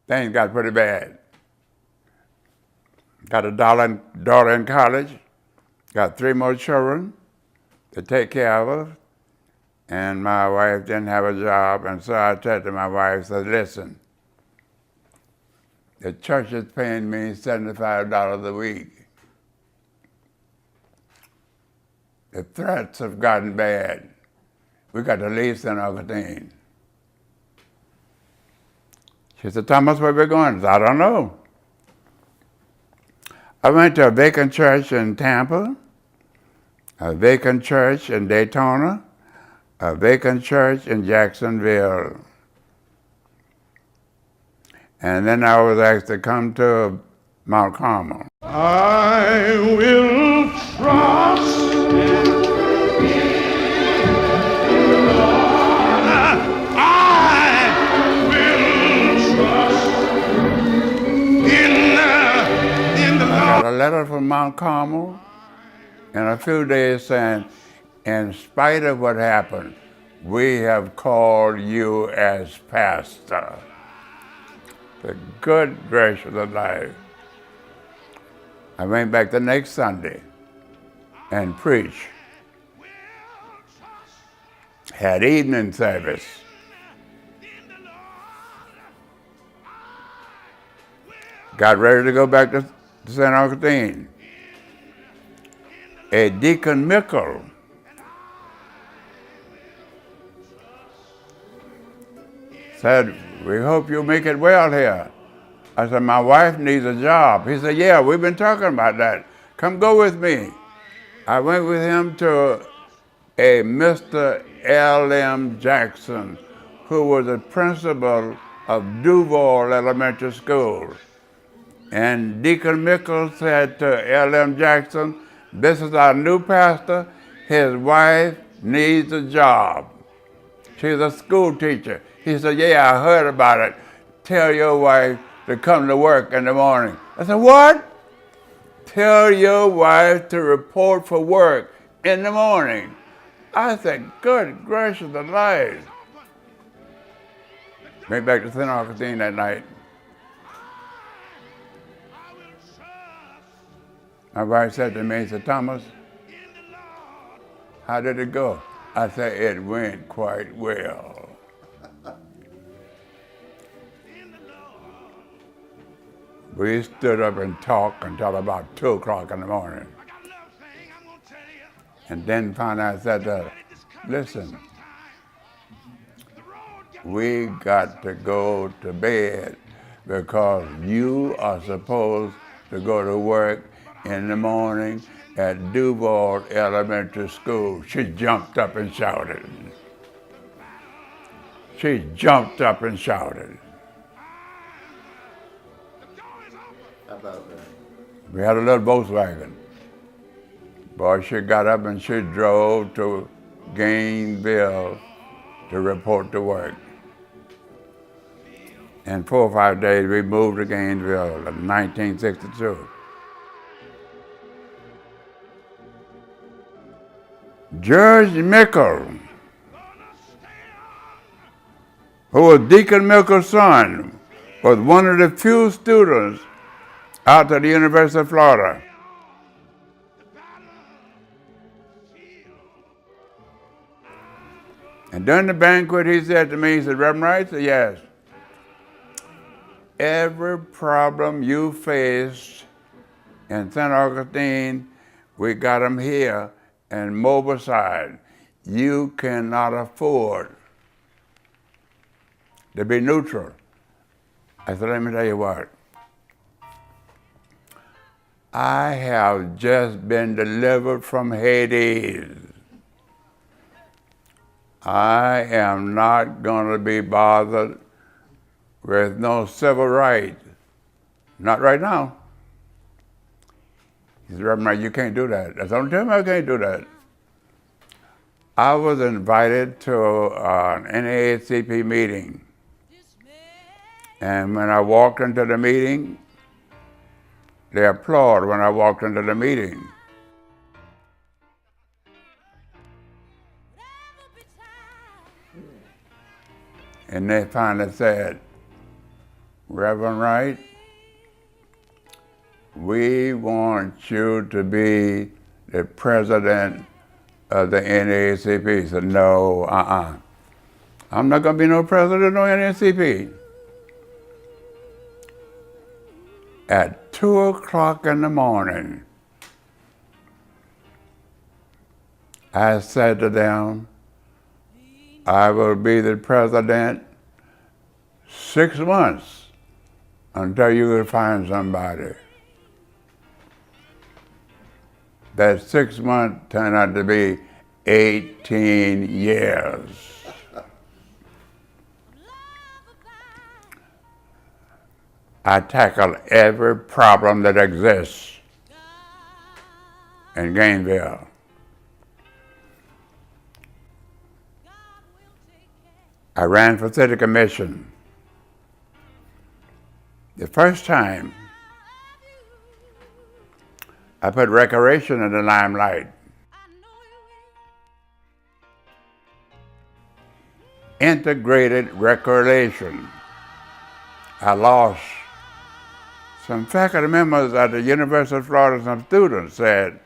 Things got pretty bad. Got a daughter in college, got 3 more children to take care of her, and my wife didn't have a job, and so I said to my wife, said, listen, the church is paying me $75 a week. The threats have gotten bad. We got to leave St. Augustine. She said, Thomas, where we going? I said, I don't know. I went to a vacant church in Tampa, a vacant church in Daytona, a vacant church in Jacksonville. And then I was asked to come to Mount Carmel. I will trust in the Lord. I will trust in the I got Lord. a letter from Mount Carmel in a few days saying, in spite of what happened, we have called you as pastor. The good gracious of life. I went back the next Sunday and preached. Had evening service. Got ready to go back to St. Augustine. A Deacon Mickle said, we hope you make it well here. I said, my wife needs a job. He said, yeah, we've been talking about that. Come go with me. I went with him to a Mr. L.M. Jackson, who was the principal of Duval Elementary School. And Deacon Mickle said to L.M. Jackson, this is our new pastor. His wife needs a job. She's a school teacher. He said, yeah, I heard about it. Tell your wife to come to work in the morning. I said, what? Tell your wife to report for work in the morning. I said, good gracious alive. Went back to St. Augustine that night. My wife said to me, she said, Thomas, how did it go? I said, it went quite well. We stood up and talked until about 2 o'clock in the morning. And then finally I said, listen, we got to go to bed because you are supposed to go to work in the morning at Duval Elementary School. She jumped up and shouted. She jumped up and shouted. We had a little Volkswagen. Boy, she got up and she drove to Gainesville to report to work. In 4 or 5 days, we moved to Gainesville in 1962. George Mickle, who was Deacon Mickle's son, was one of the few students out at the University of Florida. And during the banquet, he said to me, he said, Reverend Wright? I said, yes. Every problem you faced in St. Augustine, we got them here in Mobilside. You cannot afford to be neutral. I said, let me tell you what. I have just been delivered from Hades. I am not going to be bothered with no civil rights. Not right now. He said, Reverend Wright, you can't do that. I said, don't tell me I can't do that. I was invited to an NAACP meeting. And when I walked into the meeting, they applauded when I walked into the meeting. And they finally said, Reverend Wright, we want you to be the president of the NAACP. He said, no, I'm not going to be no president of no NAACP. At 2 o'clock in the morning, I said to them, I will be the president 6 months until you can find somebody. That 6 months turned out to be 18 years. I tackled every problem that exists in Gainesville. I ran for city commission. The first time I put recreation in the limelight. Integrated recreation. I lost. Some faculty members at the University of Florida, some students said,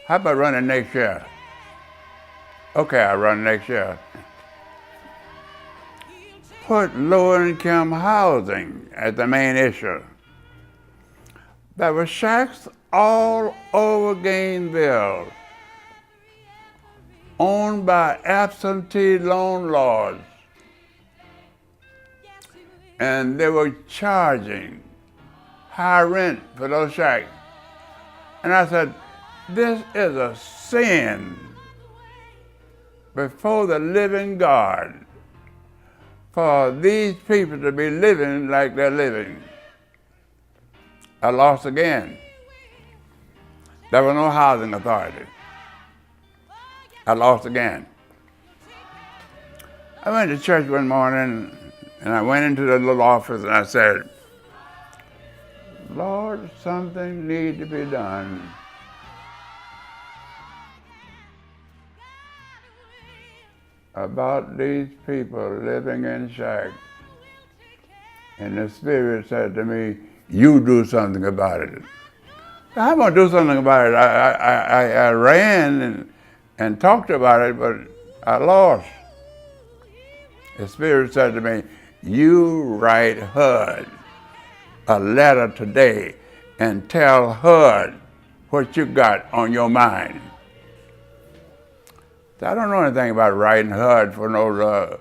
how about running next year? Okay, I'll run next year. Put low-income housing as the main issue. There were shacks all over Gainesville, owned by absentee landlords. And they were charging high rent for those shacks. And I said, this is a sin before the living God for these people to be living like they're living. I lost again. There was no housing authority. I lost again. I went to church one morning and I went into the little office and I said, Lord, something needs to be done. About these people living in shacks. And the Spirit said to me, you do something about it. I'm going to do something about it. I ran and talked about it, but I lost. The Spirit said to me, you write HUD a letter today and tell HUD what you got on your mind. I don't know anything about writing HUD for no love.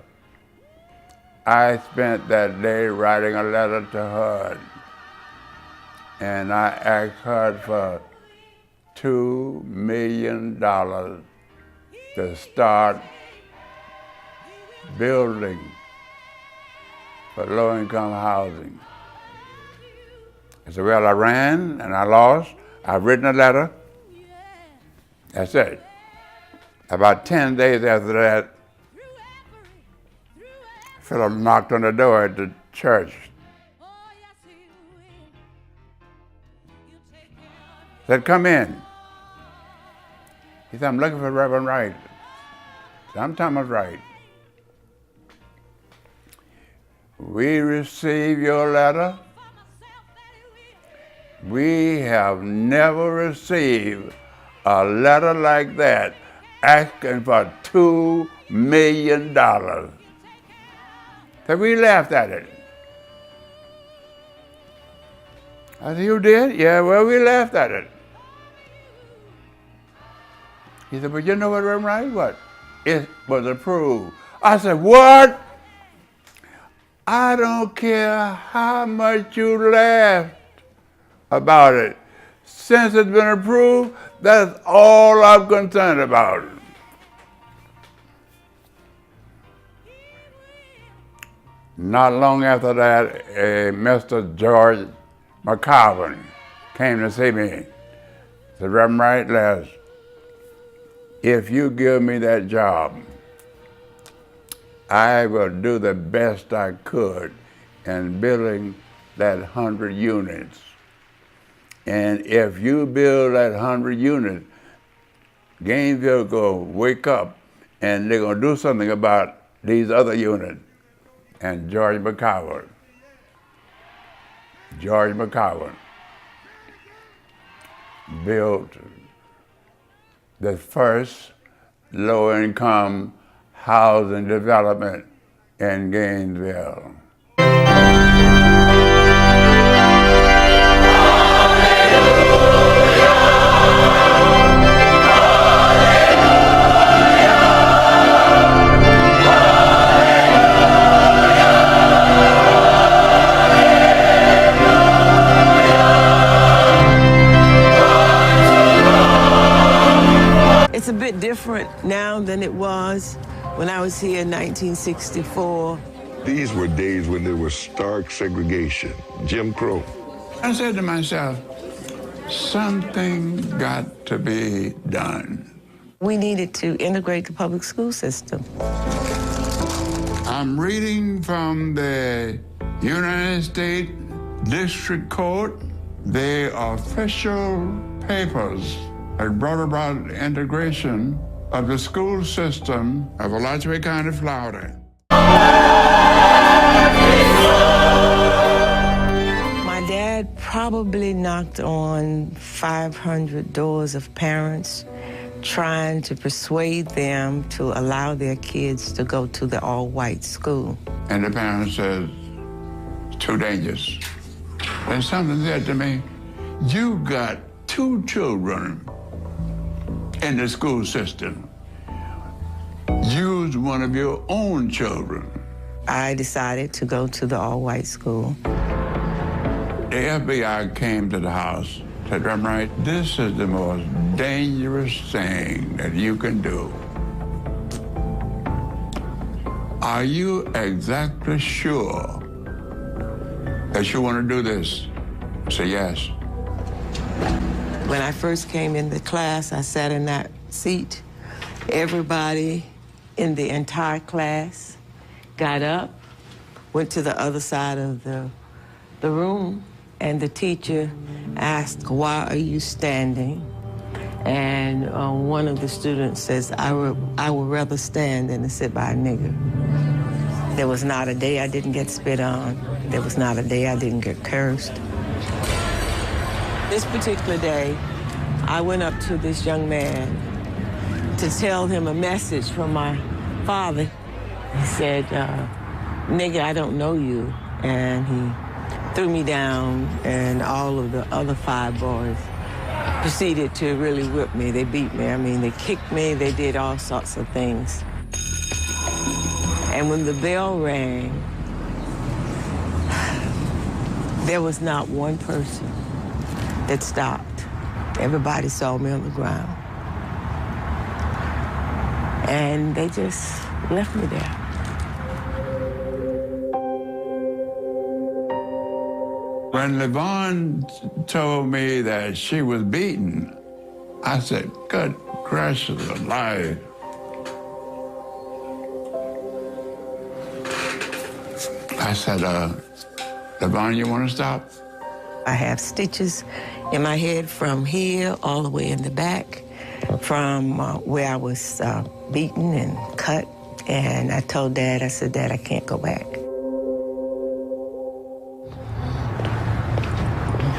I spent that day writing a letter to HUD. And I asked HUD for $2 million to start building for low-income housing. I said, well, I ran and I lost. I've written a letter. That's it. About 10 days after that, a fellow knocked on the door at the church. Said, come in. He said, I'm looking for Reverend Wright. I said, I'm Thomas Wright. We received your letter. We have never received a letter like that asking for $2 million. So we laughed at it. I said, you did? Yeah, well, we laughed at it. He said, but you know what, Reverend Wright? What? It was approved. I said, what? I don't care how much you laughed about it. Since it's been approved, that's all I'm concerned about. Not long after that, Mr. George McCarvin came to see me. He said, Reverend Wright, Les, if you give me that job, I will do the best I could in building that 100 units. And if you build that 100 units, Gainesville will wake up and they're going to do something about these other units. and George McCowan. George McCowan built the first low-income housing development in Gainesville. It's a bit different now than it was when I was here in 1964. These were days when there was stark segregation, Jim Crow. I said to myself, something got to be done. We needed to integrate the public school system. I'm reading from the United States District Court, the official papers that brought about integration of the school system of Alachua County, Florida. My dad probably knocked on 500 doors of parents trying to persuade them to allow their kids to go to the all-white school. And the parents said, it's too dangerous. And something said to me, you got 2 children in the school system. Use one of your own children. I decided to go to the all-white school. The FBI came to the house, said, Reverend Wright, this is the most dangerous thing that you can do. Are you exactly sure that you want to do this? I said, yes. When I first came in the class, I sat in that seat. Everybody in the entire class got up, went to the other side of the room, and the teacher asked, why are you standing? And one of the students says, I would rather stand than to sit by a nigger. There was not a day I didn't get spit on. There was not a day I didn't get cursed. This particular day, I went up to this young man to tell him a message from my father. He said, nigga, I don't know you. And he threw me down, and all of the other 5 boys proceeded to really whip me. They beat me. I mean, they kicked me. They did all sorts of things. And when the bell rang, there was not one person that stopped. Everybody saw me on the ground. And they just left me there. When LaVon told me that she was beaten, I said, good gracious alive. I said, LaVon, you want to stop? I have stitches in my head from here all the way in the back, from where I was beaten and cut. And I told Dad, I said, Dad, I can't go back.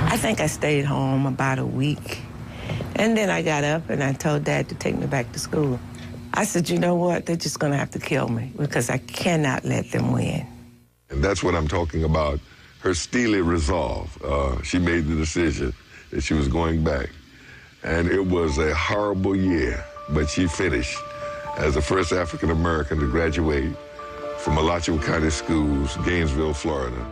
I think I stayed home about a week. And then I got up and I told Dad to take me back to school. I said, you know what? They're just going to have to kill me because I cannot let them win. And that's what I'm talking about, her steely resolve. She made the decision that she was going back. And it was a horrible year, but she finished as the first African-American to graduate from Alachua County Schools, Gainesville, Florida.